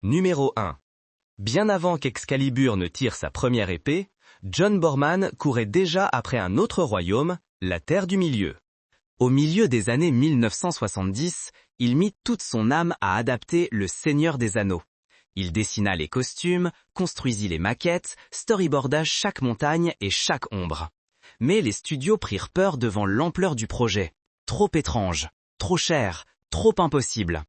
Numéro 1. Bien avant qu'Excalibur ne tire sa première épée, John Boorman courait déjà après un autre royaume, la Terre du Milieu. Au milieu des années 1970, il mit toute son âme à adapter Le Seigneur des Anneaux. Il dessina les costumes, construisit les maquettes, storyboarda chaque montagne et chaque ombre. Mais les studios prirent peur devant l'ampleur du projet. Trop étrange, trop cher, trop impossible.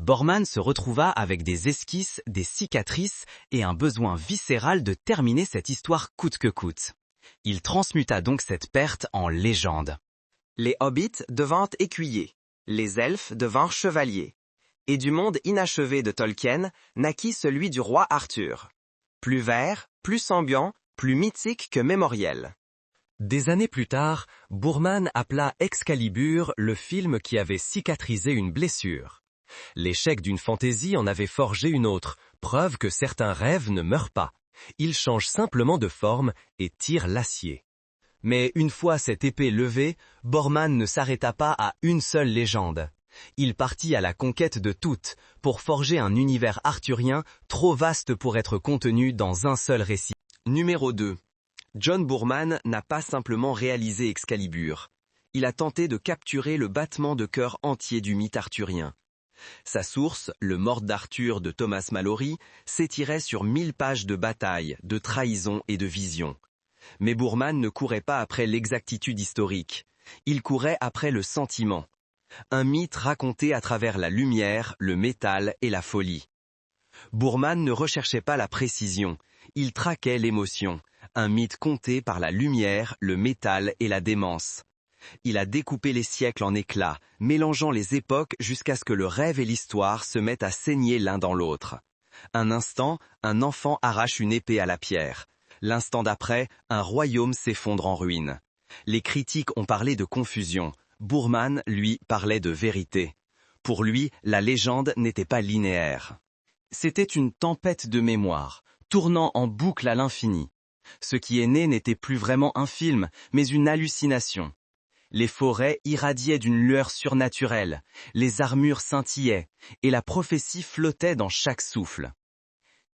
Boorman se retrouva avec des esquisses, des cicatrices et un besoin viscéral de terminer cette histoire coûte que coûte. Il transmuta donc cette perte en légende. Les hobbits devinrent écuyers, les elfes devinrent chevaliers. Et du monde inachevé de Tolkien naquit celui du roi Arthur. Plus vert, plus ambiant, plus mythique que mémoriel. Des années plus tard, Boorman appela Excalibur le film qui avait cicatrisé une blessure. L'échec d'une fantaisie en avait forgé une autre, preuve que certains rêves ne meurent pas. Ils changent simplement de forme et tirent l'acier. Mais une fois cette épée levée, Boorman ne s'arrêta pas à une seule légende. Il partit à la conquête de toutes, pour forger un univers arthurien trop vaste pour être contenu dans un seul récit. Numéro 2. John Boorman n'a pas simplement réalisé Excalibur. Il a tenté de capturer le battement de cœur entier du mythe arthurien. Sa source, le Morte d'Arthur de Thomas Malory, s'étirait sur 1000 pages de batailles, de trahisons et de visions. Mais Boorman ne courait pas après l'exactitude historique. Il courait après le sentiment. Un mythe raconté à travers la lumière, le métal et la folie. Boorman ne recherchait pas la précision, il traquait l'émotion. Un mythe conté par la lumière, le métal et la démence. Il a découpé les siècles en éclats, mélangeant les époques jusqu'à ce que le rêve et l'histoire se mettent à saigner l'un dans l'autre. Un instant, un enfant arrache une épée à la pierre. L'instant d'après, un royaume s'effondre en ruines. Les critiques ont parlé de confusion. Boorman, lui, parlait de vérité. Pour lui, la légende n'était pas linéaire. C'était une tempête de mémoire, tournant en boucle à l'infini. Ce qui est né n'était plus vraiment un film, mais une hallucination. Les forêts irradiaient d'une lueur surnaturelle, les armures scintillaient, et la prophétie flottait dans chaque souffle.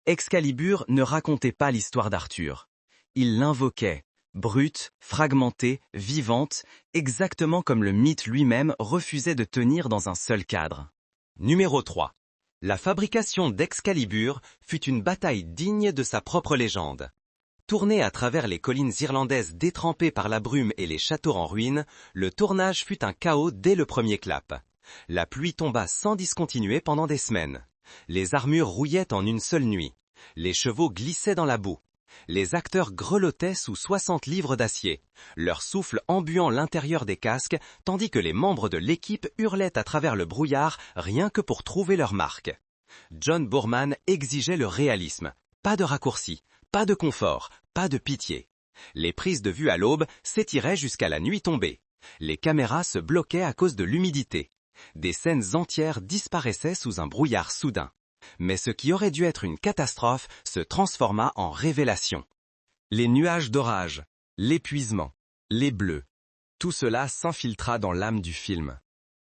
Excalibur ne racontait pas l'histoire d'Arthur. Il l'invoquait, brute, fragmentée, vivante, exactement comme le mythe lui-même refusait de tenir dans un seul cadre. Numéro 3. La fabrication d'Excalibur fut une bataille digne de sa propre légende. Tourné à travers les collines irlandaises détrempées par la brume et les châteaux en ruine, le tournage fut un chaos dès le premier clap. La pluie tomba sans discontinuer pendant des semaines. Les armures rouillaient en une seule nuit. Les chevaux glissaient dans la boue. Les acteurs grelottaient sous 60 livres d'acier, leur souffle embuant l'intérieur des casques, tandis que les membres de l'équipe hurlaient à travers le brouillard rien que pour trouver leur marque. John Boorman exigeait le réalisme, pas de raccourcis, pas de confort, pas de pitié. Les prises de vue à l'aube s'étiraient jusqu'à la nuit tombée. Les caméras se bloquaient à cause de l'humidité. Des scènes entières disparaissaient sous un brouillard soudain. Mais ce qui aurait dû être une catastrophe se transforma en révélation. Les nuages d'orage, l'épuisement, les bleus, tout cela s'infiltra dans l'âme du film.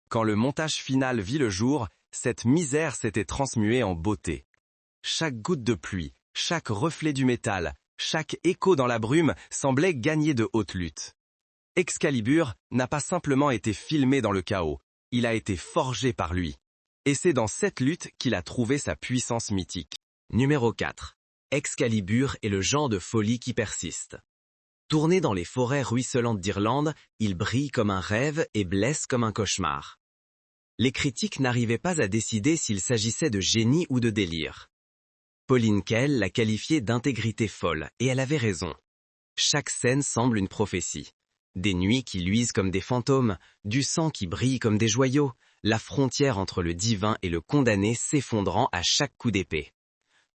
Quand le montage final vit le jour, cette misère s'était transmuée en beauté. Chaque goutte de pluie, chaque reflet du métal, chaque écho dans la brume semblait gagner de haute lutte. Excalibur n'a pas simplement été filmé dans le chaos, il a été forgé par lui. Et c'est dans cette lutte qu'il a trouvé sa puissance mythique. Numéro 4. Excalibur est le genre de folie qui persiste. Tourné dans les forêts ruisselantes d'Irlande, il brille comme un rêve et blesse comme un cauchemar. Les critiques n'arrivaient pas à décider s'il s'agissait de génie ou de délire. Pauline Kael l'a qualifié d'intégrité folle, et elle avait raison. Chaque scène semble une prophétie. Des nuits qui luisent comme des fantômes, du sang qui brille comme des joyaux, la frontière entre le divin et le condamné s'effondrant à chaque coup d'épée.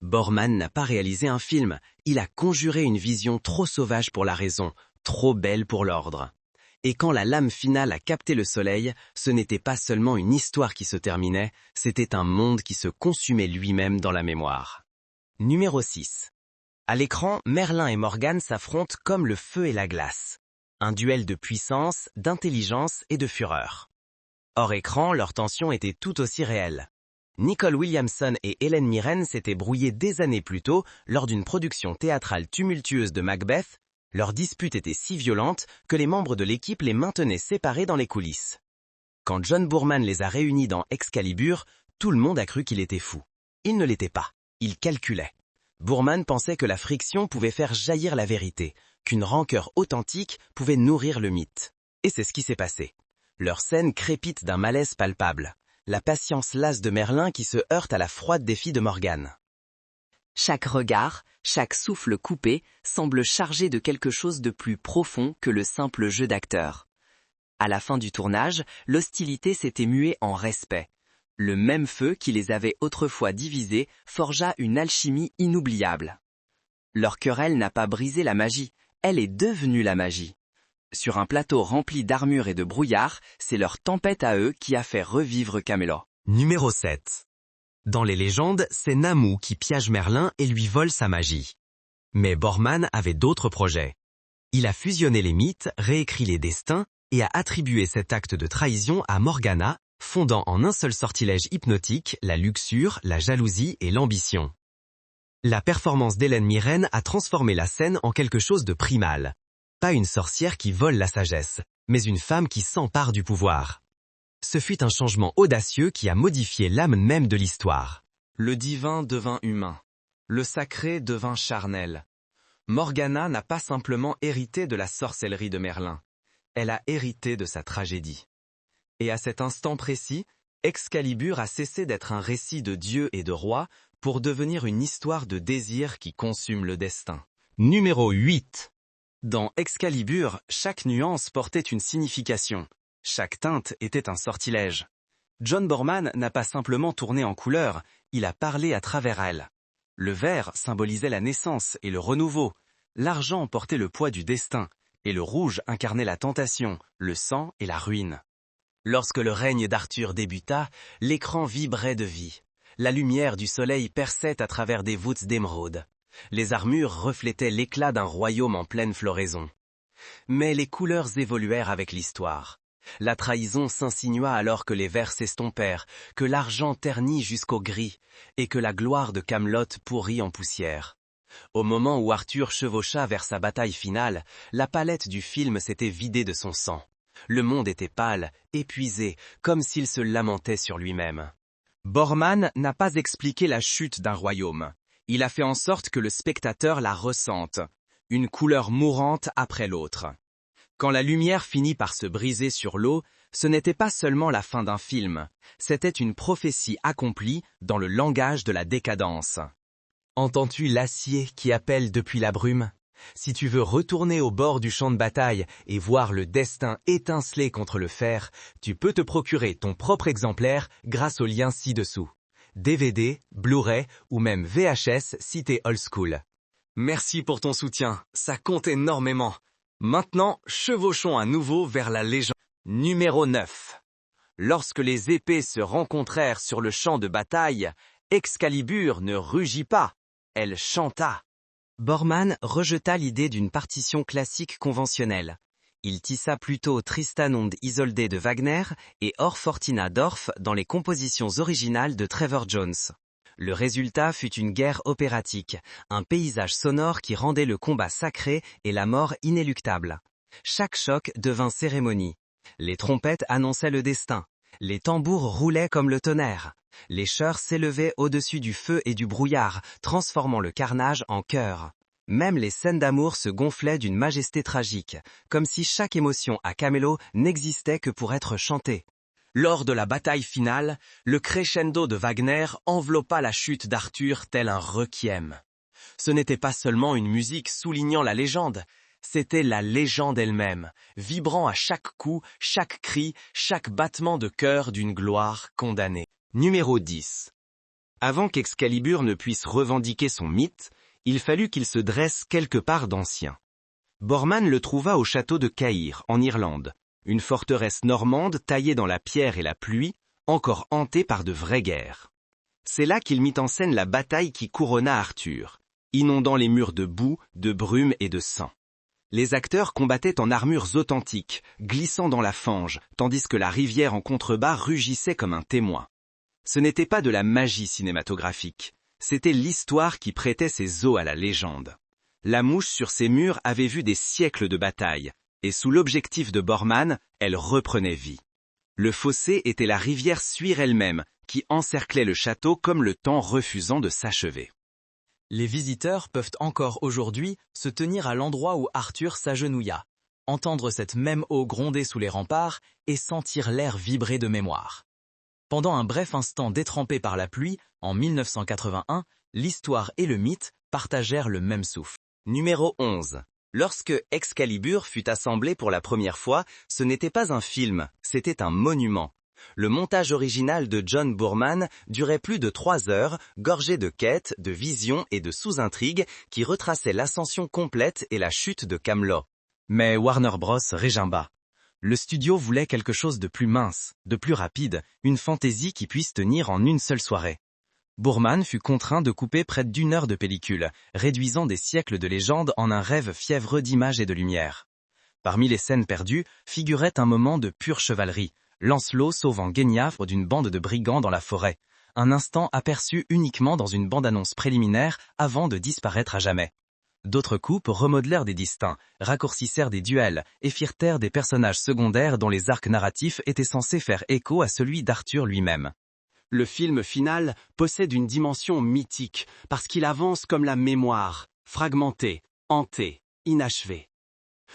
Boorman n'a pas réalisé un film, il a conjuré une vision trop sauvage pour la raison, trop belle pour l'ordre. Et quand la lame finale a capté le soleil, ce n'était pas seulement une histoire qui se terminait, c'était un monde qui se consumait lui-même dans la mémoire. Numéro 6. À l'écran, Merlin et Morgan s'affrontent comme le feu et la glace. Un duel de puissance, d'intelligence et de fureur. Hors écran, leur tension était tout aussi réelle. Nicole Williamson et Helen Mirren s'étaient brouillées des années plus tôt lors d'une production théâtrale tumultueuse de Macbeth. Leur dispute était si violente que les membres de l'équipe les maintenaient séparés dans les coulisses. Quand John Boorman les a réunis dans Excalibur, tout le monde a cru qu'il était fou. Il ne l'était pas, il calculait. Boorman pensait que la friction pouvait faire jaillir la vérité, qu'une rancœur authentique pouvait nourrir le mythe. Et c'est ce qui s'est passé. Leur scène crépite d'un malaise palpable. La patience lasse de Merlin qui se heurte à la froide défi de Morgane. Chaque regard, chaque souffle coupé semble chargé de quelque chose de plus profond que le simple jeu d'acteur. À la fin du tournage, l'hostilité s'était muée en respect. Le même feu qui les avait autrefois divisés forgea une alchimie inoubliable. Leur querelle n'a pas brisé la magie, elle est devenue la magie. Sur un plateau rempli d'armures et de brouillard, c'est leur tempête à eux qui a fait revivre Camelot. Numéro 7. Dans les légendes, c'est Namou qui piège Merlin et lui vole sa magie. Mais Boorman avait d'autres projets. Il a fusionné les mythes, réécrit les destins et a attribué cet acte de trahison à Morgana, fondant en un seul sortilège hypnotique la luxure, la jalousie et l'ambition. La performance d'Helen Mirren a transformé la scène en quelque chose de primal. Pas une sorcière qui vole la sagesse, mais une femme qui s'empare du pouvoir. Ce fut un changement audacieux qui a modifié l'âme même de l'histoire. Le divin devint humain. Le sacré devint charnel. Morgana n'a pas simplement hérité de la sorcellerie de Merlin. Elle a hérité de sa tragédie. Et à cet instant précis, Excalibur a cessé d'être un récit de dieux et de rois pour devenir une histoire de désir qui consume le destin. Numéro 8. Dans Excalibur, chaque nuance portait une signification. Chaque teinte était un sortilège. John Boorman n'a pas simplement tourné en couleur, il a parlé à travers elle. Le vert symbolisait la naissance et le renouveau. L'argent portait le poids du destin, et le rouge incarnait la tentation, le sang et la ruine. Lorsque le règne d'Arthur débuta, l'écran vibrait de vie. La lumière du soleil perçait à travers des voûtes d'émeraude. Les armures reflétaient l'éclat d'un royaume en pleine floraison. Mais les couleurs évoluèrent avec l'histoire. La trahison s'insinua alors que les verts s'estompèrent, que l'argent ternit jusqu'au gris, et que la gloire de Camelot pourrit en poussière. Au moment où Arthur chevaucha vers sa bataille finale, la palette du film s'était vidée de son sang. Le monde était pâle, épuisé, comme s'il se lamentait sur lui-même. Boorman n'a pas expliqué la chute d'un royaume. Il a fait en sorte que le spectateur la ressente, une couleur mourante après l'autre. Quand la lumière finit par se briser sur l'eau, ce n'était pas seulement la fin d'un film, c'était une prophétie accomplie dans le langage de la décadence. Entends-tu l'acier qui appelle depuis la brume? Si tu veux retourner au bord du champ de bataille et voir le destin étinceler contre le fer, tu peux te procurer ton propre exemplaire grâce au lien ci-dessous. DVD, Blu-ray ou même VHS si t'es old school. Merci pour ton soutien, ça compte énormément. Maintenant, chevauchons à nouveau vers la légende. Numéro 9. Lorsque les épées se rencontrèrent sur le champ de bataille, Excalibur ne rugit pas, elle chanta. Boorman rejeta l'idée d'une partition classique conventionnelle. Il tissa plutôt Tristan und Isolde de Wagner et Or Fortuna d'Orff dans les compositions originales de Trevor Jones. Le résultat fut une guerre opératique, un paysage sonore qui rendait le combat sacré et la mort inéluctable. Chaque choc devint cérémonie. Les trompettes annonçaient le destin. Les tambours roulaient comme le tonnerre. Les chœurs s'élevaient au-dessus du feu et du brouillard, transformant le carnage en chœur. Même les scènes d'amour se gonflaient d'une majesté tragique, comme si chaque émotion à Camelot n'existait que pour être chantée. Lors de la bataille finale, le crescendo de Wagner enveloppa la chute d'Arthur tel un requiem. Ce n'était pas seulement une musique soulignant la légende, c'était la légende elle-même, vibrant à chaque coup, chaque cri, chaque battement de cœur d'une gloire condamnée. Numéro 10. Avant qu'Excalibur ne puisse revendiquer son mythe, il fallut qu'il se dresse quelque part d'ancien. Boorman le trouva au château de Cahir, en Irlande, une forteresse normande taillée dans la pierre et la pluie, encore hantée par de vraies guerres. C'est là qu'il mit en scène la bataille qui couronna Arthur, inondant les murs de boue, de brume et de sang. Les acteurs combattaient en armures authentiques, glissant dans la fange, tandis que la rivière en contrebas rugissait comme un témoin. Ce n'était pas de la magie cinématographique, c'était l'histoire qui prêtait ses os à la légende. La mouche sur ses murs avait vu des siècles de bataille, et sous l'objectif de Borman, elle reprenait vie. Le fossé était la rivière Suire elle-même, qui encerclait le château comme le temps refusant de s'achever. Les visiteurs peuvent encore aujourd'hui se tenir à l'endroit où Arthur s'agenouilla, entendre cette même eau gronder sous les remparts et sentir l'air vibrer de mémoire. Pendant un bref instant détrempé par la pluie, en 1981, l'histoire et le mythe partagèrent le même souffle. Numéro 11. Lorsque Excalibur fut assemblé pour la première fois, ce n'était pas un film, c'était un monument. Le montage original de John Boorman durait plus de 3 heures, gorgé de quêtes, de visions et de sous-intrigues qui retraçaient l'ascension complète et la chute de Camelot. Mais Warner Bros. Régimba. Le studio voulait quelque chose de plus mince, de plus rapide, une fantaisie qui puisse tenir en une seule soirée. Boorman fut contraint de couper près d'1 heure de pellicule, réduisant des siècles de légende en un rêve fiévreux d'images et de lumière. Parmi les scènes perdues figurait un moment de pure chevalerie, Lancelot sauvant Guenièvre d'une bande de brigands dans la forêt, un instant aperçu uniquement dans une bande-annonce préliminaire avant de disparaître à jamais. D'autres coupes remodelèrent des distincts, raccourcissèrent des duels et firent taire des personnages secondaires dont les arcs narratifs étaient censés faire écho à celui d'Arthur lui-même. Le film final possède une dimension mythique parce qu'il avance comme la mémoire, fragmenté, hanté, inachevé.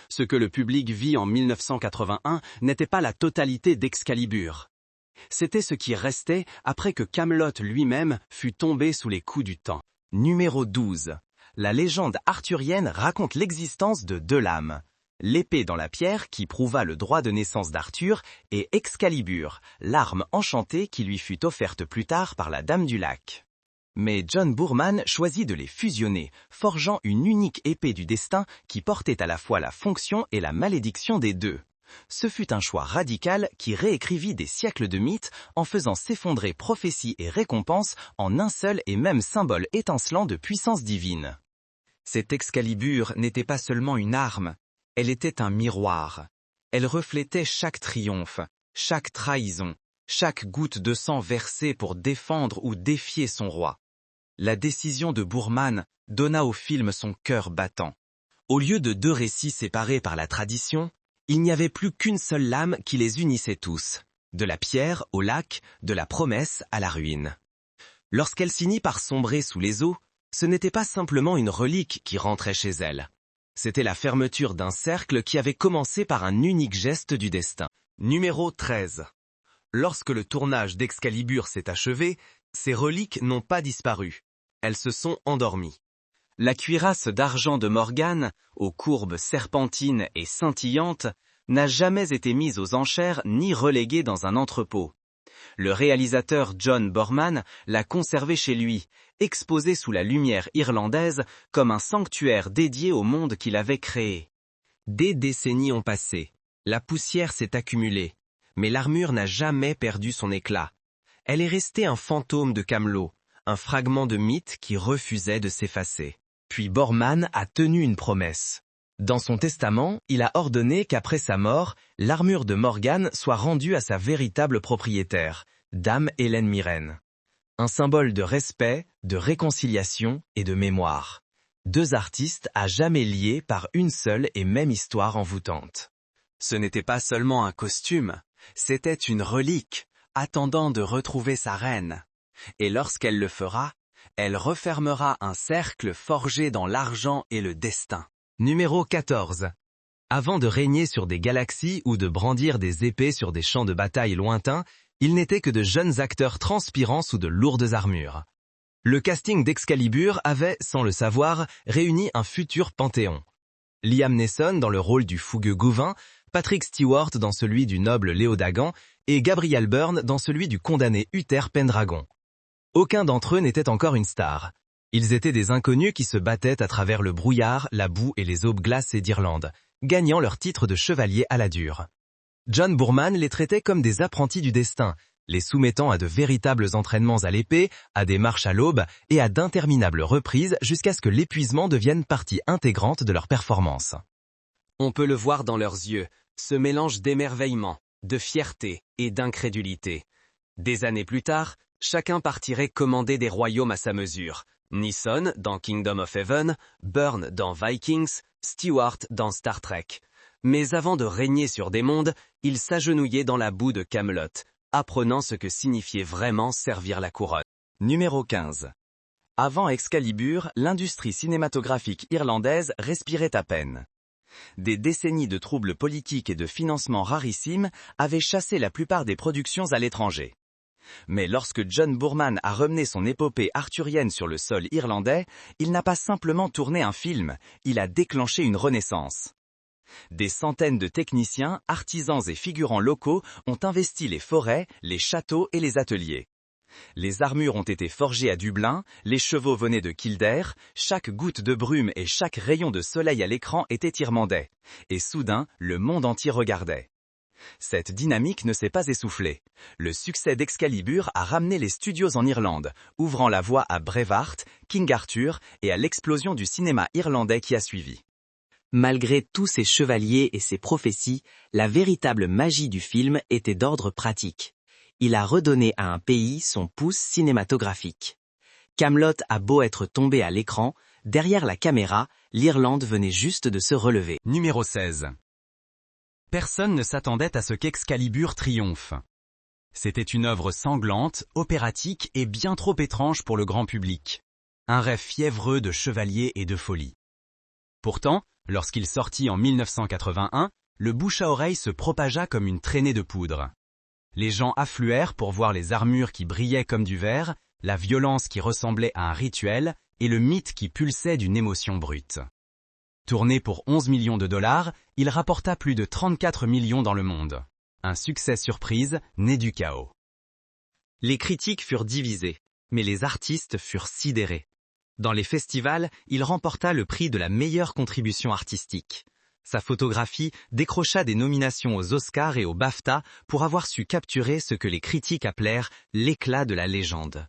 Ce que le public vit en 1981 n'était pas la totalité d'Excalibur. C'était ce qui restait après que Camelot lui-même fut tombé sous les coups du temps. Numéro 12. La légende arthurienne raconte l'existence de 2 lames. L'épée dans la pierre qui prouva le droit de naissance d'Arthur et Excalibur, l'arme enchantée qui lui fut offerte plus tard par la Dame du Lac. Mais John Boorman choisit de les fusionner, forgeant une unique épée du destin qui portait à la fois la fonction et la malédiction des deux. Ce fut un choix radical qui réécrivit des siècles de mythes en faisant s'effondrer prophéties et récompenses en un seul et même symbole étincelant de puissance divine. Cette Excalibur n'était pas seulement une arme, elle était un miroir. Elle reflétait chaque triomphe, chaque trahison, chaque goutte de sang versée pour défendre ou défier son roi. La décision de Boorman donna au film son cœur battant. Au lieu de 2 récits séparés par la tradition, il n'y avait plus qu'une seule lame qui les unissait tous, de la pierre au lac, de la promesse à la ruine. Lorsqu'elle finit par sombrer sous les eaux, ce n'était pas simplement une relique qui rentrait chez elle. C'était la fermeture d'un cercle qui avait commencé par un unique geste du destin. Numéro 13. Lorsque le tournage d'Excalibur s'est achevé, ces reliques n'ont pas disparu. Elles se sont endormies. La cuirasse d'argent de Morgane, aux courbes serpentines et scintillantes, n'a jamais été mise aux enchères ni reléguée dans un entrepôt. Le réalisateur John Boorman l'a conservée chez lui, exposée sous la lumière irlandaise comme un sanctuaire dédié au monde qu'il avait créé. Des décennies ont passé, la poussière s'est accumulée, mais l'armure n'a jamais perdu son éclat. Elle est restée un fantôme de Camelot, un fragment de mythe qui refusait de s'effacer. Puis Boorman a tenu une promesse. Dans son testament, il a ordonné qu'après sa mort, l'armure de Morgane soit rendue à sa véritable propriétaire, Dame Hélène Mirren. Un symbole de respect, de réconciliation et de mémoire. 2 artistes à jamais liés par une seule et même histoire envoûtante. Ce n'était pas seulement un costume, c'était une relique, attendant de retrouver sa reine. Et lorsqu'elle le fera, elle refermera un cercle forgé dans l'argent et le destin. Numéro 14. Avant de régner sur des galaxies ou de brandir des épées sur des champs de bataille lointains, ils n'étaient que de jeunes acteurs transpirant sous de lourdes armures. Le casting d'Excalibur avait, sans le savoir, réuni un futur panthéon. Liam Neeson dans le rôle du fougueux Gouvin, Patrick Stewart dans celui du noble Léodagan et Gabriel Byrne dans celui du condamné Uther Pendragon. Aucun d'entre eux n'était encore une star. Ils étaient des inconnus qui se battaient à travers le brouillard, la boue et les aubes glacées d'Irlande, gagnant leur titre de chevalier à la dure. John Boorman les traitait comme des apprentis du destin, les soumettant à de véritables entraînements à l'épée, à des marches à l'aube et à d'interminables reprises jusqu'à ce que l'épuisement devienne partie intégrante de leur performance. On peut le voir dans leurs yeux, ce mélange d'émerveillement, de fierté et d'incrédulité. Des années plus tard, Chacun partirait commander des royaumes à sa mesure. Neeson dans Kingdom of Heaven, Byrne dans Vikings, Stewart dans Star Trek. Mais avant de régner sur des mondes, il s'agenouillait dans la boue de Camelot, apprenant ce que signifiait vraiment servir la couronne. Numéro 15. Avant Excalibur, l'industrie cinématographique irlandaise respirait à peine. Des décennies de troubles politiques et de financement rarissimes avaient chassé la plupart des productions à l'étranger. Mais lorsque John Boorman a ramené son épopée arthurienne sur le sol irlandais, il n'a pas simplement tourné un film, il a déclenché une renaissance. Des centaines de techniciens, artisans et figurants locaux ont investi les forêts, les châteaux et les ateliers. Les armures ont été forgées à Dublin, les chevaux venaient de Kildare, chaque goutte de brume et chaque rayon de soleil à l'écran était irlandais. Et soudain, le monde entier regardait. Cette dynamique ne s'est pas essoufflée. Le succès d'Excalibur a ramené les studios en Irlande, ouvrant la voie à Braveheart, King Arthur et à l'explosion du cinéma irlandais qui a suivi. Malgré tous ces chevaliers et ces prophéties, la véritable magie du film était d'ordre pratique. Il a redonné à un pays son pouce cinématographique. Camelot a beau être tombé à l'écran, derrière la caméra, l'Irlande venait juste de se relever. Numéro 16. Personne ne s'attendait à ce qu'Excalibur triomphe. C'était une œuvre sanglante, opératique et bien trop étrange pour le grand public. Un rêve fiévreux de chevalier et de folie. Pourtant, lorsqu'il sortit en 1981, le bouche à oreille se propagea comme une traînée de poudre. Les gens affluèrent pour voir les armures qui brillaient comme du verre, la violence qui ressemblait à un rituel et le mythe qui pulsait d'une émotion brute. Tourné pour 11 millions de dollars, il rapporta plus de 34 millions dans le monde. Un succès surprise né du chaos. Les critiques furent divisées, mais les artistes furent sidérés. Dans les festivals, il remporta le prix de la meilleure contribution artistique. Sa photographie décrocha des nominations aux Oscars et aux BAFTA pour avoir su capturer ce que les critiques appelèrent l'éclat de la légende.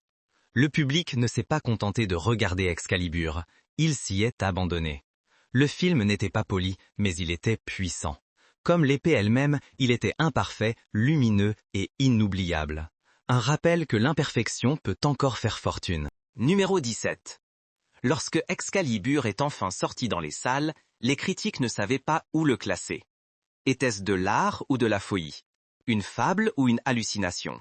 Le public ne s'est pas contenté de regarder Excalibur, il s'y est abandonné. Le film n'était pas poli, mais il était puissant. Comme l'épée elle-même, il était imparfait, lumineux et inoubliable. Un rappel que l'imperfection peut encore faire fortune. Numéro 17. Lorsque Excalibur est enfin sorti dans les salles, les critiques ne savaient pas où le classer. Était-ce de l'art ou de la folie? Une fable ou une hallucination?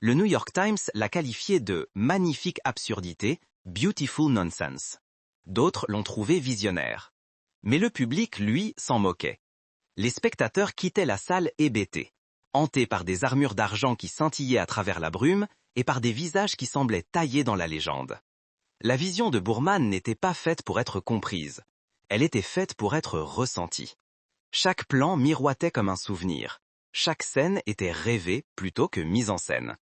Le New York Times l'a qualifié de « magnifique absurdité, beautiful nonsense ». D'autres l'ont trouvé visionnaire. Mais le public, lui, s'en moquait. Les spectateurs quittaient la salle hébétés, hantés par des armures d'argent qui scintillaient à travers la brume et par des visages qui semblaient taillés dans la légende. La vision de Boorman n'était pas faite pour être comprise. Elle était faite pour être ressentie. Chaque plan miroitait comme un souvenir. Chaque scène était rêvée plutôt que mise en scène.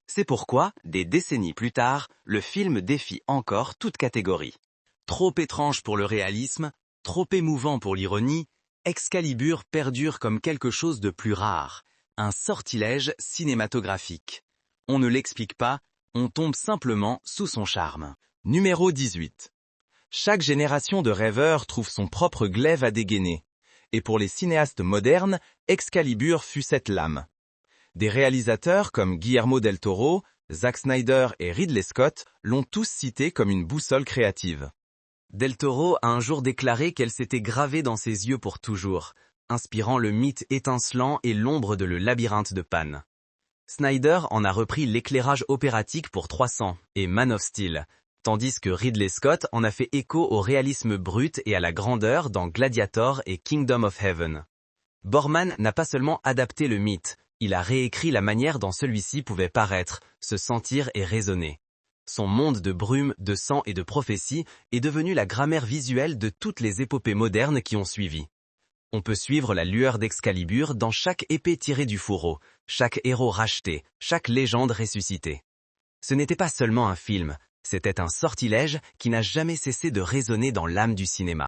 C'est pourquoi, des décennies plus tard, le film défie encore toute catégorie. Trop étrange pour le réalisme, trop émouvant pour l'ironie, Excalibur perdure comme quelque chose de plus rare, un sortilège cinématographique. On ne l'explique pas, on tombe simplement sous son charme. Numéro 18. Chaque génération de rêveurs trouve son propre glaive à dégainer. Et pour les cinéastes modernes, Excalibur fut cette lame. Des réalisateurs comme Guillermo del Toro, Zack Snyder et Ridley Scott l'ont tous cité comme une boussole créative. Del Toro a un jour déclaré qu'elle s'était gravée dans ses yeux pour toujours, inspirant le mythe étincelant et l'ombre de Le Labyrinthe de Pan. Snyder en a repris l'éclairage opératique pour 300 et Man of Steel, tandis que Ridley Scott en a fait écho au réalisme brut et à la grandeur dans Gladiator et Kingdom of Heaven. Boorman n'a pas seulement adapté le mythe, il a réécrit la manière dont celui-ci pouvait paraître, se sentir et résonner. Son monde de brume, de sang et de prophétie est devenu la grammaire visuelle de toutes les épopées modernes qui ont suivi. On peut suivre la lueur d'Excalibur dans chaque épée tirée du fourreau, chaque héros racheté, chaque légende ressuscitée. Ce n'était pas seulement un film, c'était un sortilège qui n'a jamais cessé de résonner dans l'âme du cinéma.